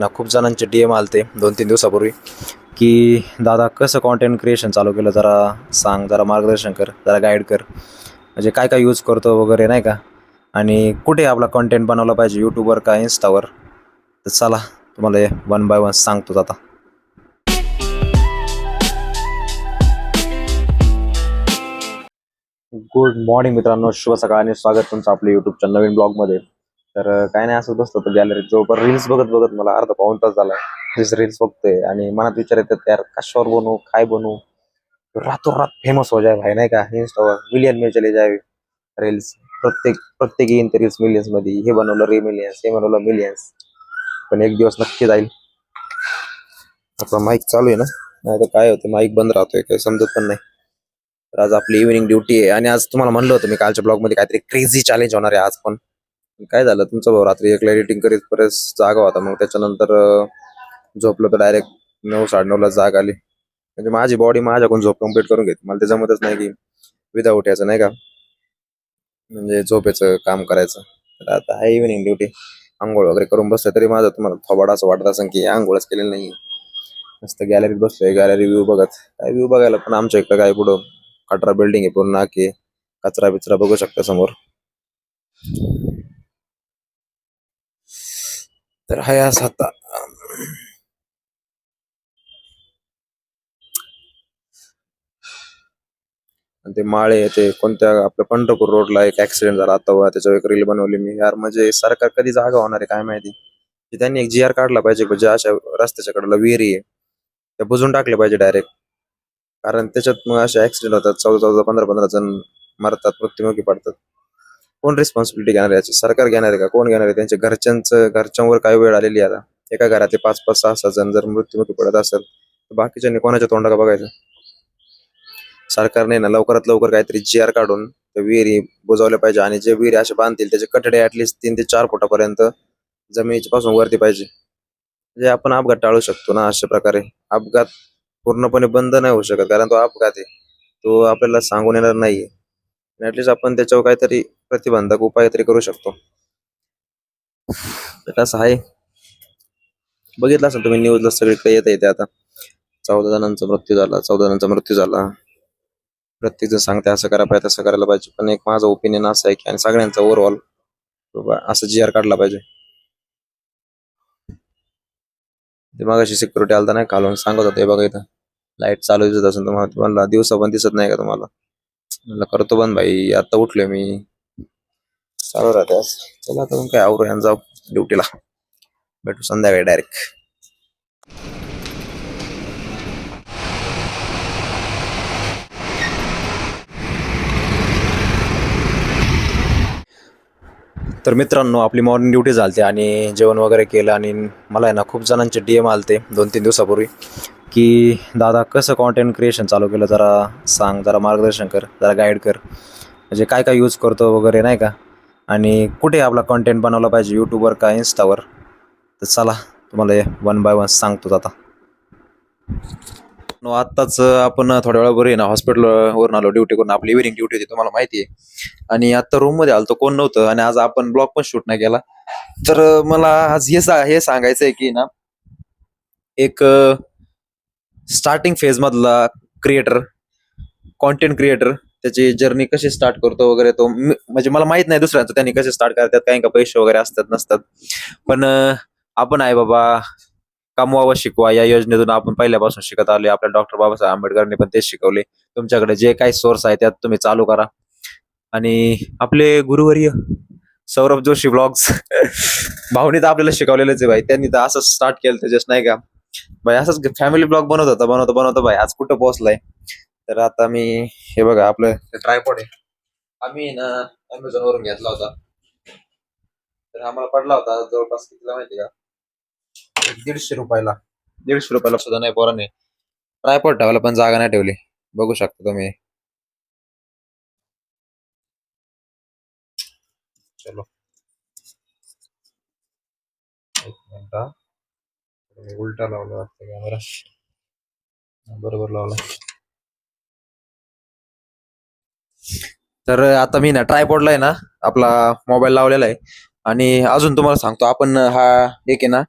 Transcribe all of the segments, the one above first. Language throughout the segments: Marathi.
ना खूप जणांचे DM आलते 2-3 दिवसापूर्वी, की दादा कसं कंटेंट क्रिएशन चालू केलं जरा सांग, जरा मार्गदर्शन कर, जरा गाईड कर. म्हणजे काय-काय यूज करतो वगैरे नाही का? आणि कुठे आपला कंटेंट बनवला पाहिजे YouTubeवर का Instaवर? तर चला तुम्हाला हे वन बाय वन सांगतोच आता. गुड मॉर्निंग मित्रांनो, शुभ सकाळ आणि स्वागत तुमचं आपल्या युट्यूबच्या नवीन ब्लॉगमध्ये. तर काय नाही, असं बसतो तर गॅलरीत जवळपास रील्स बघत बघत मला अर्धा पाऊण तास झाला रील्स बघतोय आणि मनात विचार येतात यार कशावर बनवू, काय बनवू, रातोरात फेमस हो जाए भाई नाही का. इंस्टावर मिलियन में चले जावे रील्स. प्रत्येक प्रत्येक येईन ते रील्स मिलियन्स मध्ये, हे बनवलं रे मिलियन्स, हे बनवलं मिलियन्स. पण एक दिवस नक्की जाईल. आपला माईक चालू आहे ना, नाही तर काय होतं माईक बंद राहतोय काही समजत पण नाही. तर आज आपली इव्हिनिंग ड्युटी आहे आणि आज तुम्हाला म्हणलं होतं मी कालच्या ब्लॉग मध्ये काहीतरी क्रेझी चॅलेंज होणार आहे आज पण. काय झालं, तुमचा भाऊ रात्री एकला एडिटिंग करीत परत जागा होता, मग त्याच्यानंतर झोपलो तर डायरेक्ट 9-9:30ला जाग आली. म्हणजे माझी बॉडी माझ्याकडून झोप कंप्लीट करून घेते, मला ते जमतच नाही की विदाऊट याचं नाही का, म्हणजे झोपेचं काम करायचं. तर आता आहे इव्हिनिंग ड्युटी, आंघोळ वगैरे करून बसलं तरी माझं तुम्हाला थोबाड असं वाटत असेल की आंघोळच केलेलं नाही. मस्त गॅलरीत बसलोय, गॅलरी व्ह्यू बघत. काय व्ह्यू बघायला पण आमच्या इकडे काय पुढं कटरा बिल्डिंग आहे पूर्ण, की कचरा बिचरा बघू शकता समोर. तर हाय असं आता. आणि ते माळे ते कोणत्या आपल्या पंढरपूर रोडला एक ऍक्सिडेंट झाला आता, त्याच्यावर एक रील बनवली मी. यार म्हणजे सरकार कधी जागा होणार आहे काय माहिती. की त्यांनी एक GR काढला पाहिजे, म्हणजे अशा रस्त्याच्या कडेला विहिरी आहे त्या बुजून टाकल्या पाहिजे डायरेक्ट. कारण त्याच्यात मग असे ऍक्सिडेंट होतात, 14-14, 15-15 जण मरतात, मृत्युमुखी पडतात. कोण रिस्पॉन्सिबिलिटी घेणार आहे याची? सरकार घेणार आहे का? कोण घेणार आहे? त्यांच्या घरच्यांवर काय वेळ आलेली आहे आता. एका घरातले 5-5, 6-6 जण जर मृत्युमुखी पडत असेल तर बाकीच्यांनी कोणाच्या तोंडाला बघायचं? सरकारने ना लवकरात लवकर काहीतरी GR काढून त्या विहिरी बुजवल्या पाहिजे, आणि जे विहिरी असे बांधतील त्याचे कठडे ऍटलिस्ट 3 ते 4 फुटापर्यंत जमिनीच्या पासून वरती पाहिजे. म्हणजे आपण अपघात टाळू शकतो ना अशा प्रकारे. अपघात पूर्णपणे बंद नाही होऊ शकत, कारण तो अपघात आहे, तो आपल्याला सांगून येणार नाहीये. ऍटलिस्ट आपण त्याच्यावर काहीतरी प्रतिबंधक उपाय तरी करू शकतो. तर कसं आहे, बघितलं असेल तुम्ही न्यूजला सगळीकडे येते आता. 14 जणांचा मृत्यू झाला. प्रत्येक जण सांगते असं करा पाहिजे, तसं करायला पाहिजे, पण एक माझं ओपिनियन असं आहे की आणि सगळ्यांचा ओव्हरऑल असं GR काढला पाहिजे. ते मागाशी सिक्युरिटी आलता नाही खालून, सांगत होते बघा इथं लाईट चालू दिसत असेल तुम्हाला, तुम्हाला दिवसा पण दिसत नाही का तुम्हाला? म्हणलं करतो बंद भाई, आता उठलोय मी. चालू राहते असं. चला आता मग काय आवरू आणि जाऊ ड्युटीला. भेटू संध्याकाळी डायरेक्ट. तर मित्रांनो, आपली मॉर्निंग ड्युटी झालते आणि जेवण वगैरे केलं आणि मला आहे ना खूप जणांचे DM आलते 2-3 दिवसापूर्वी, की दादा कसं कंटेंट क्रिएशन चालू केलं जरा सांग, जरा मार्गदर्शन कर, जरा गाईड कर. म्हणजे काय-काय यूज करतो वगैरे नाही का? आणि कुठे आपला कंटेंट बनवला पाहिजे YouTubeवर का Instaवर? तर चला तुम्हाला हे वन बाय वन सांगतोच आता. आत्ताच आपण थोड्या वेळापूर्वी ना हॉस्पिटल वरून आलो ड्युटी करून. आपली इव्हिनिंग ड्युटी होती तुम्हाला माहिती आहे. आणि आता रूम मध्ये आलतो, कोण नव्हतं, आणि आज आपण ब्लॉग पण शूट नाही केला. तर मला आज हे सांगायचंय की ना, एक स्टार्टिंग फेज मधला क्रिएटर, कॉन्टेंट क्रिएटर, त्याची जर्नी कशी स्टार्ट करतो वगैरे, तो म्हणजे मला माहित नाही दुसऱ्यांचं त्यांनी कसे स्टार्ट करतात, काही का पैसे वगैरे असतात नसतात. पण आपण आहे बाबा, कमवावं शिकवा या योजनेतून आपण पहिल्यापासून शिकत आले. आपल्या डॉक्टर बाबासाहेब आंबेडकरांनी पण तेच शिकवले. तुमच्याकडे जे काही सोर्स आहे त्यात तुम्ही चालू करा. आणि आपले गुरुवर्य सौरभ जोशी ब्लॉग्स भाऊनी तर आपल्याला शिकवलेलंच आहे भाई. त्यांनी तर असंच स्टार्ट केलं त्याच्याच नाही का भाई, असंच फॅमिली ब्लॉग बनवतो भाई, आज कुठं पोहोचलाय. तर आता मी, हे बघा आपलं ट्रायपॉड आहे, आम्ही ना अमेझॉन वरून घेतला होता. तर आम्हाला पडला होता जवळपास कितीला माहिती का, 150 रुपयाला. 150 रुपयाला सुद्धा नाही पोराने ट्रायपॉड ठेवायला पण जागा नाही ठेवली. बघू शकता तुम्ही. चलो एक मिनिट हा. उलटा लावला वाटतं कॅमेरा, बरोबर लावला. तर आता मी ना ट्रायपॉडला आहे ना आपला मोबाईल लावलेला आहे. आणि अजून तुम्हाला सांगतो, आपण हा एक आहे ना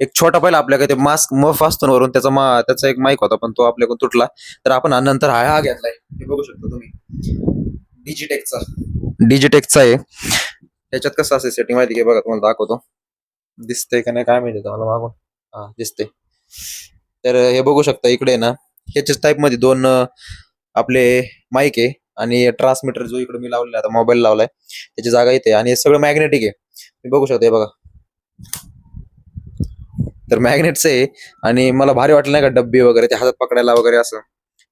एक छोटा पहिला आपल्याकडे ते मास्क मफ असतो ना वरून त्याचा एक माईक होता पण तो आपल्याकडून तुटला. तर आपण नंतर हा घेतलाय हे बघू शकता तुम्ही डिजिटेकचा. डिजिटेकचा आहे. त्याच्यात कसं असेल सेटिंग माहिती आहे बघा तुम्हाला दाखवतो. दिसतंय का नाही काय माहिती तुम्हाला मागून. हा दिसतंय. तर हे बघू शकता इकडे ना ह्याच्याच टाईप मध्ये दोन आपले माईक आहे आणि ट्रान्समीटर जो इकडे मी लावलेला आता मोबाईल लावलाय त्याची जागा इथे आणि हे सगळं मॅग्नेटिक आहे. मी बघू शकतो हे बघा. तर मॅग्नेटचं आहे आणि मला भारी वाटलं नाही का डब्बी वगैरे ते हातात पकडायला वगैरे असं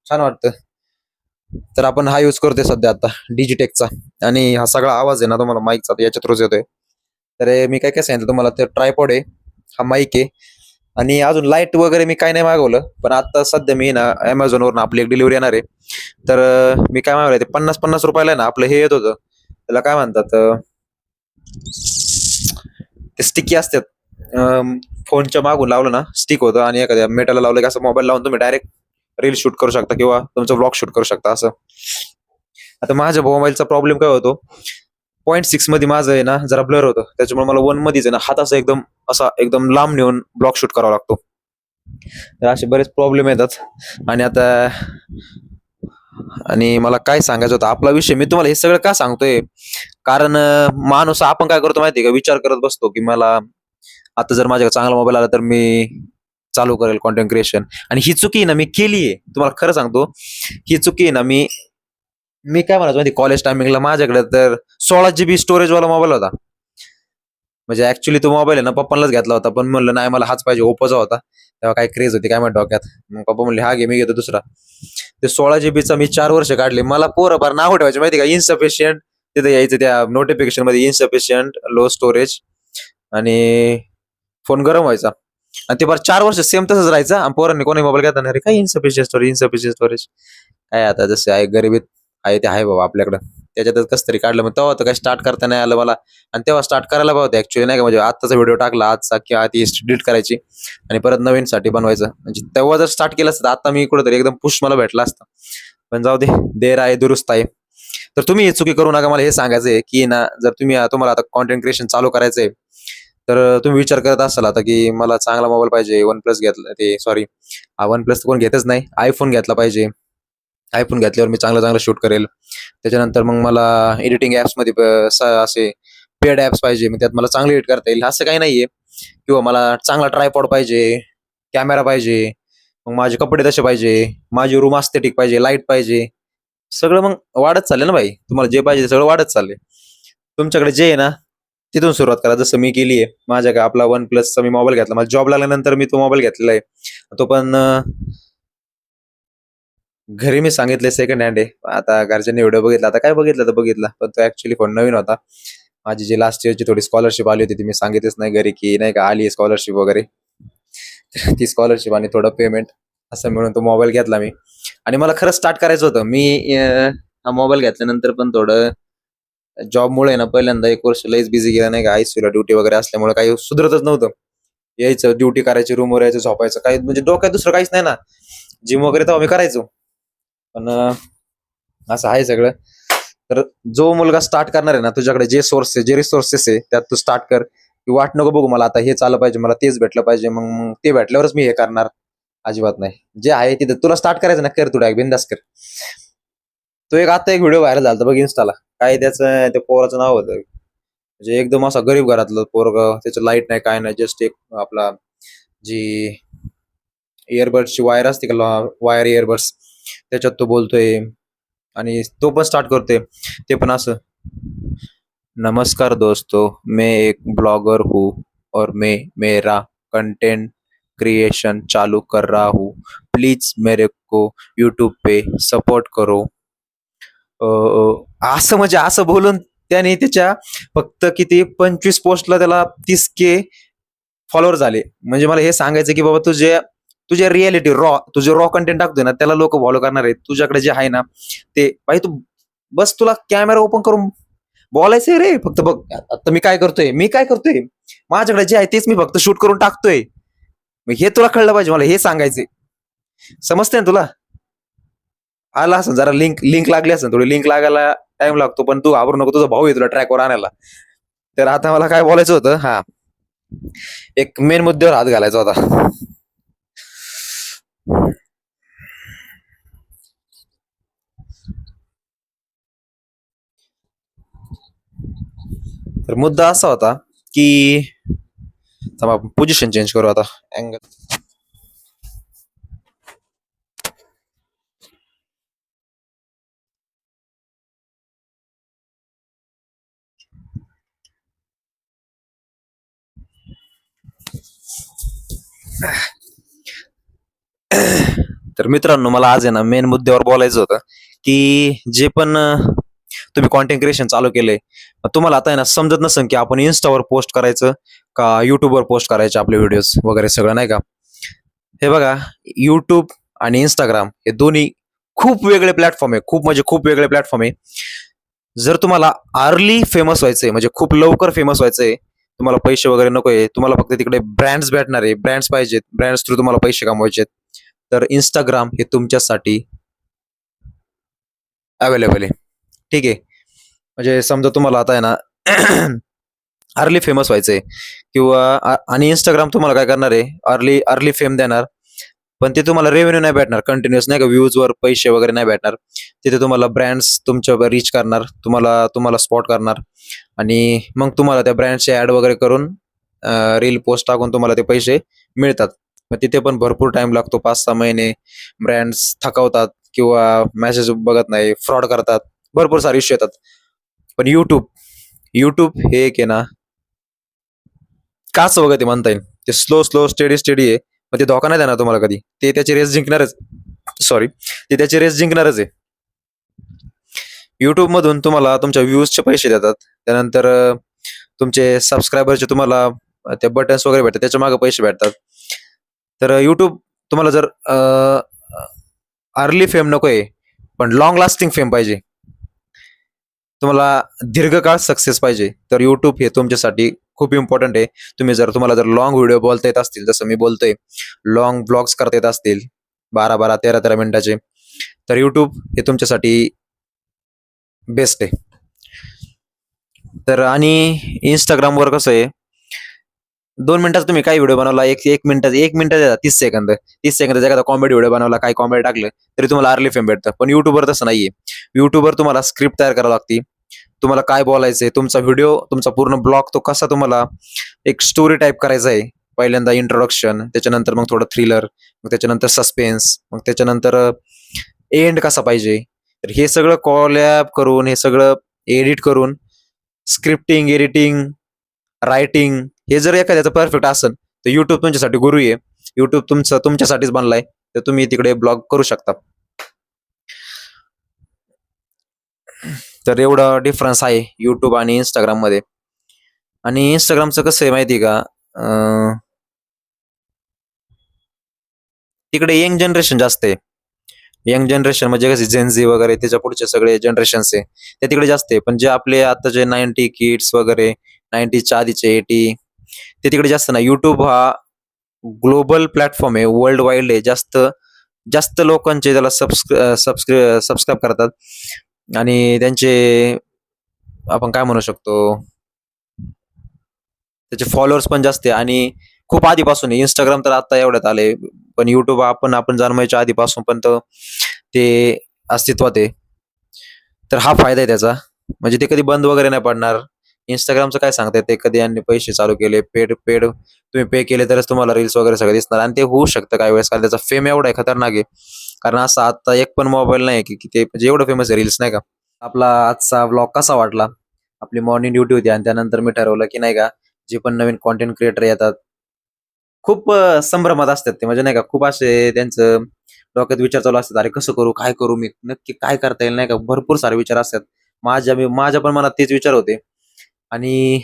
छान वाटतं. तर आपण हा यूज करतोय सध्या आता डिजिटेकचा आणि हा सगळा आवाज आहे ना तुम्हाला माईकचा याच्या थ्रूच येतोय. तर मी काय काय सांगितलं तुम्हाला ते ट्रायपॉड आहे, हा माईक आहे आणि अजून लाईट वगैरे मी काय नाही मागवलं पण आता सध्या मी ना Amazon वरून आपली एक डिलिव्हरी येणार आहे. तर मी काय मागवलं ते 50-50 रुपयाला आहे ना आपलं हे येत होतं त्याला काय म्हणतात ते स्टिकी असतात. फोनच्या मागून लावलं ना स्टिक होतं आणि एखाद्या मेटलला लावलं की असं मोबाईल लावून तुम्ही डायरेक्ट रील शूट करू शकता किंवा तुमचं ब्लॉग शूट करू शकता असं. आता माझ्या मोबाईलचा प्रॉब्लेम काय होतो 0.6 मध्ये माझं आहे ना जरा ब्लर होतं त्याच्यामुळे मला 1 मध्येच आहे ना हात असा एकदम लांब नेऊन ब्लॉग शूट करावा लागतो. तर असे बरेच प्रॉब्लेम येतात आणि आता आणि मला काय सांगायचं होतं आपला विषय मी तुम्हाला हे सगळं का सांगतोय कारण माणूस आपण काय करतो माहितीये का विचार करत बसतो की मला आता जर माझ्याकडे चांगला मोबाईल आला तर मी चालू करेल कॉन्टेंट क्रिएशन आणि ही चुकी ना मी केलीये तुम्हाला खरं सांगतो. ही चुकी आहे ना मी मी काय म्हणायचो माहिती कॉलेज टायमिंगला माझ्याकडे तर 16 GB स्टोरेज वाला मोबाईल होता. म्हणजे ऍक्च्युली तो मोबाईल आहे ना पप्पांनाच घेतला होता पण म्हणलं नाही मला हाच पाहिजे ओप्पोचा होता तेव्हा काय क्रेज होती काय माहिती डोक्यात. मग पप्पा म्हणले हा घे मी घेतो दुसरा. ते 16 GB मी 4 वर्ष काढले मला पोरं फार नाव ठेवायचे माहिती का इनसफिशियंट तिथे यायचं त्या नोटिफिकेशन मध्ये इनसफिशियंट लो स्टोरेज आणि फोन गरम व्हायचा आणि ते बरं 4 वर्ष सेम तसंच राहायचं आणि पोरांनी कोणी मोबाईल घेता नाही रे काय इनसफिशियंट स्टोरेज काय आता जसं आहे गरिबीत आहे ते आहे बाबा आपल्याकडं त्याच्यातच कसं तरी काढलं मग तेव्हा तर काय स्टार्ट करता नाही आलं मला आणि तेव्हा स्टार्ट करायला पाहिजे ऍक्च्युली नाही का म्हणजे आत्ताचा व्हिडिओ टाकला आजचा किंवा ती डिलीट करायची आणि परत नवीन साठी बनवायचं म्हणजे तेव्हा जर स्टार्ट केलं असतं आता मी कुठेतरी एकदम पुश मला भेटला असता. पण जाऊ दे देर आहे दुरुस्त आहे. तर तुम्ही ही चुकी करू नका मला हे सांगायचंय की ना जर तुम्हाला आता कॉन्टेंट क्रिएशन चालू करायचंय तर तुम्ही विचार करत असाल आता की मला चांगला मोबाईल पाहिजे वन प्लस घेतला ते सॉरी वन प्लस कोण घेतच नाही आयफोन घेतला पाहिजे. आयफोन घेतल्यावर मी चांगलं चांगलं शूट करेल. त्याच्यानंतर मग मला एडिटिंग मध्ये असे पेड ऍप्स पाहिजे मग त्यात मला चांगलं एडिट करता येईल असं काही नाहीये. किंवा मला चांगला ट्रायपॉड पाहिजे कॅमेरा पाहिजे मग माझे कपडे तसे पाहिजे माझी रूम अस्थेटिक पाहिजे लाईट पाहिजे सगळं मग वाढत चालले ना भाई तुम्हाला जे पाहिजे ते सगळं वाढत चालले. तुमच्याकडे जे आहे ना तिथून सुरुवात करा जसं मी केली आहे माझ्या आपला वन प्लसचा मी मोबाईल घेतला मला जॉब लागल्यानंतर मी तो मोबाईल घेतलेला आहे. तो पण घरी मी सांगितले सेकंड हँड आहे. आता घरच्यांनी व्हिडिओ बघितला आता काय बघितलं तर बघितला पण तो ऍक्च्युली फोन नवीन होता. माझी जी लास्ट इयरची थोडी स्कॉलरशिप आली होती ती मी सांगितलंच नाही घरी की नाही का आली स्कॉलरशिप वगैरे. ती स्कॉलरशिप आणि थोडं पेमेंट असं मिळून तो मोबाईल घेतला मी आणि मला खरंच स्टार्ट करायचं होतं. मी हा मोबाईल घेतल्यानंतर पण थोडं जॉबमुळे ना पहिल्यांदा 1 वर्ष लईच बिझी गेला नाही का आयसीयूला ड्युटी वगैरे असल्यामुळे काही सुधरतच नव्हतं. यायचं ड्युटी करायची रूमवर यायचं झोपायचं काही म्हणजे डोक्यात दुसरं काहीच नाही ना जिम वगैरे तेव्हा मी करायचो. पण असं आहे सगळं. तर जो मुलगा स्टार्ट करणार आहे ना तुझ्याकडे जे रिसोर्सेस आहे त्यात तू स्टार्ट कर की वाट नको बघू मला आता हेच आलं पाहिजे मला तेच भेटलं पाहिजे मग ते भेटल्यावरच मी हे करणार. अजिबात नाही जे आहे तिथं तुला स्टार्ट करायचं ना कर तू डायरेक्ट बिंदास कर. तो आता एक व्हिडिओ व्हायरल झाला बघ इन्स्टाला काय त्याचं त्या पोराचं नाव होतं म्हणजे एकदम असा गरीब घरातलं पोरग त्याचं लाईट नाही काय नाही जस्ट एक आपला जी इयरबड्सची वायर असते का वायर इयरबड्स त्याच्यात तो बोलतोय आणि तो पण स्टार्ट करतोय ते पण असं नमस्कार दोस्तों मैं एक ब्लॉगर हूँ और मैं मेरा कंटेंट क्रिएशन चालू कर रहा हूँ प्लीज मेरे को यूट्यूब पे सपोर्ट करो. असं म्हणजे असं बोलून त्याने त्याच्या फक्त किती 25 पोस्टला त्याला 30K फॉलोअर झाले. म्हणजे मला हे सांगायचं की बाबा तुझे रियालिटी तुझे रॉ कंटेंट टाकतोय ना त्याला लोक फॉलो करणार आहेत. तुझ्याकडे जे आहे ना ते भाई तू बस तुला कॅमेरा ओपन करून बोलायचंय रे फक्त बघ आता मी काय करतोय माझ्याकडे जे आहे तेच मी फक्त शूट करून टाकतोय. मग हे तुला कळलं पाहिजे मला हे सांगायचंय. समजतंय ना तुला आला असं जरा लिंक लिंक लागली असं थोडी लिंक लागायला टाइम लागतो पण तू घाबरू नको तुझा भाऊ आहे तुला ट्रॅकवर आणायला. तर आता मला काय बोलायचं होतं हा एक मेन मुद्द्यावर हात घालायचा होता. तर मुद्दा असा होता की पोझिशन चेंज करू आता. अँगल. तर मित्रांनो, मला आज आहे ना मेन मुद्द्यावर बोलायचं होतं की जे पण तुम्ही कॉन्टेंट क्रिएशन चालू केलंय, तुम्हाला आता आहे ना समजत नसेल की आपण इन्स्टावर पोस्ट करायचं का युट्यूबवर पोस्ट करायचे आपले व्हिडिओज वगैरे सगळं, नाही का? हे बघा, युट्यूब आणि इंस्टाग्राम हे दोन्ही खूप वेगळे प्लॅटफॉर्म आहे, खूप म्हणजे खूप वेगळे प्लॅटफॉर्म आहे. जर तुम्हाला अर्ली फेमस व्हायचंय, म्हणजे खूप लवकर फेमस व्हायचंय, तुम्हाला पैसे वगैरे नकोय, तुम्हाला फक्त तिकडे ब्रँड्स भेटणार आहे, ब्रँड्स पाहिजेत, ब्रँड्स थ्रू तुम्हाला पैसे कमवायचे, तर इंस्टाग्राम हे तुमच्यासाठी अवेलेबल आहे. ठीक आहे. म्हणजे समजा तुम्हाला आता आहे ना अर्ली फेमस व्हायचंय किंवा आणि इंस्टाग्राम तुम्हाला काय करणार आहे, अर्ली अर्ली फेम देणार, पण ते तुम्हाला रेव्हेन्यू नाही भेटणार कंटिन्युअस, नाही का? व्ह्यूजवर पैसे वगैरे नाही भेटणार. तिथे तुम्हाला ब्रँड्स तुमच्या रीच करणार, तुम्हाला तुम्हाला स्पॉट करणार, आणि मग तुम्हाला त्या ब्रँडचे ऍड वगैरे करून रील पोस्ट टाकून तुम्हाला ते पैसे मिळतात. मग तिथे पण भरपूर टाइम लागतो, 5-6 महिने. ब्रँड्स थकवतात किंवा मेसेज बघत नाही, फ्रॉड करतात, भरपूर सारे इश्यू येतात. पण युट्यूब युट्यूब हे एक आहे ना, काच वगैरे म्हणता येईल. ते स्लो स्लो स्टेडी स्टेडी आहे. मग ते धोका नाही देणार तुम्हाला कधी. ते त्याची रेस जिंकणारच. सॉरी, ते त्याची रेस जिंकणारच आहे. युट्यूब मधून तुम्हाला तुमच्या व्ह्यूजचे पैसे देतात. त्यानंतर तुमचे सबस्क्रायबरचे तुम्हाला ते बटन्स वगैरे भेटतात, त्याच्या मागे पैसे भेटतात. तर युट्यूब तुम्हाला जर अर्ली फेम नकोय, पण लॉंग लास्टिंग फेम पाहिजे, तुम्हाला दीर्घकाळ सक्सेस पाहिजे, तर युट्यूब हे तुमच्यासाठी खूप इम्पॉर्टंट आहे. तुम्हाला जर लॉंग व्हिडिओ बोलता येत असतील, जसं मी बोलतोय, लॉंग ब्लॉग्स करता येत असतील 12-12, 13-13 मिनिटाचे, तर युट्यूब हे तुमच्यासाठी बेस्ट आहे. तर आणि इंस्टाग्रामवर कसं आहे, 2 मिनिटाचा तुम्ही काही व्हिडिओ बनवला, एक मिनिट 30 सेकंद एखादा कॉमेडी व्हिडिओ बनवला, काही कॉमेडी टाकलं, तरी तुम्हाला अर्ली फेम भेटतं. पण युट्यूबवर तसं नाहीये. युट्यूबवर तुम्हाला स्क्रिप्ट तयार करावी लागते. तुम्हाला काय बोलायचंय, तुमचा व्हिडिओ, तुमचा पूर्ण ब्लॉग तो कसा तुम्हाला एक स्टोरी टाईप करायचा आहे. पहिल्यांदा इंट्रोडक्शन, त्याच्यानंतर मग थोडं थ्रिलर, मग त्याच्यानंतर सस्पेन्स, मग त्याच्यानंतर एंड कसा पाहिजे. तर हे सगळं कॉलॅब करून, हे सगळं एडिट करून, स्क्रिप्टिंग, एडिटिंग, रायटिंग, हे जर एखाद्याचं परफेक्ट असेल, तर युट्यूब तुमच्यासाठी गुरु आहे. युट्यूब तुमच्यासाठीच बनलाय. तर तुम्ही तिकडे ब्लॉग करू शकता. तर एवढा डिफरन्स आहे युट्यूब आणि इंस्टाग्राम मध्ये. आणि इंस्टाग्रामचं कसं आहे माहिती आहे का, तिकडे यंग जनरेशन जास्त आहे. यंग जनरेशन म्हणजे कसे जेनझी वगैरे, त्याच्या पुढचे सगळे जनरेशन्स आहे, ते तिकडे जास्त आहे. पण जे आपले आता जे 90 किड्स वगैरे, 90च्या आधीचे 80, ते तिकडे जास्त नाही. युट्यूब हा ग्लोबल प्लॅटफॉर्म आहे, वर्ल्ड वाईड आहे. जास्त जास्त लोकांचे त्याला सबस्क्राईब करतात, आणि त्यांचे आपण काय म्हणू शकतो, त्याचे फॉलोअर्स पण जास्त आहे. आणि खूप आधीपासून आहे. इंस्टाग्राम तर आता एवढ्यात आले, पण युट्यूब आपण जन्मायच्या आधीपासून पण ते अस्तित्वात आहे. तर हा फायदा आहे त्याचा. म्हणजे ते कधी बंद वगैरे नाही पडणार. इंस्टाग्रामचं काय सांगताय, ते कधी यांनी पैसे चालू केले, पेड पेड तुम्ही पे केले तरच तुम्हाला रील्स वगैरे सगळं दिसणार, आणि ते होऊ शकतं काही वेळेस, कारण त्याचा फेम एवढा आहे, खतरनाक आहे. कारण असं आता एक पण मोबाईल नाही की ते म्हणजे एवढं फेमस आहे रील्स, नाही का? आपला आजचा व्लॉग कसा वाटला? आपली मॉर्निंग ड्युटी होती, आणि त्यानंतर मी ठरवलं की नाही का, जे पण नवीन कॉन्टेंट क्रिएटर येतात, खूप संभ्रमात असतात ते, म्हणजे नाही का, खूप असे त्यांचं डोक्यात विचार चालू असतात, अरे कसं करू, काय करू, मी नक्की काय करता येईल, नाही का, भरपूर सारे विचार असतात. माझ्या पण मनात तेच विचार होते. आणि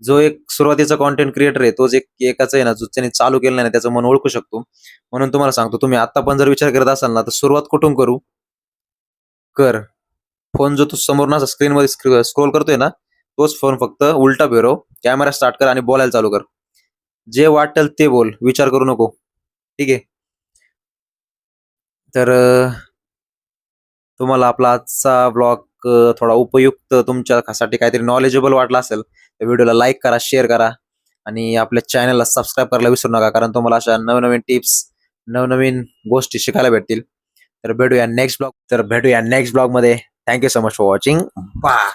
जो एक सुरुवातीचा कॉन्टेंट क्रिएटर आहे, तोच एकाच आहे ना, जो त्याने चालू केलं नाही, त्याचं मन ओळखू शकतो. म्हणून तुम्हाला सांगतो, तुम्ही आता पण जर विचार करत असाल ना, तर सुरुवात कुठून करू, कर. फोन जो तू समोर ना स्क्रीन मध्ये स्क्रोल करतोय ना, तोच फोन फक्त उलटा फिरव, कॅमेरा स्टार्ट कर आणि बोलायला चालू कर. जे वाटेल ते बोल, विचार करू नको. ठीक आहे? तर तुम्हाला आपला आजचा ब्लॉग थोडा उपयुक्त, तुमच्यासाठी काहीतरी नॉलेजेबल वाटला असेल, तर व्हिडिओला लाईक करा, शेअर करा, आणि आपल्या चॅनलला सबस्क्राईब करायला विसरू नका, कारण तुम्हाला अशा नवनवीन टिप्स, नवनवीन गोष्टी शिकायला भेटतील. तर भेटूया नेक्स्ट ब्लॉग मध्ये. Thank you so much for watching. Bye.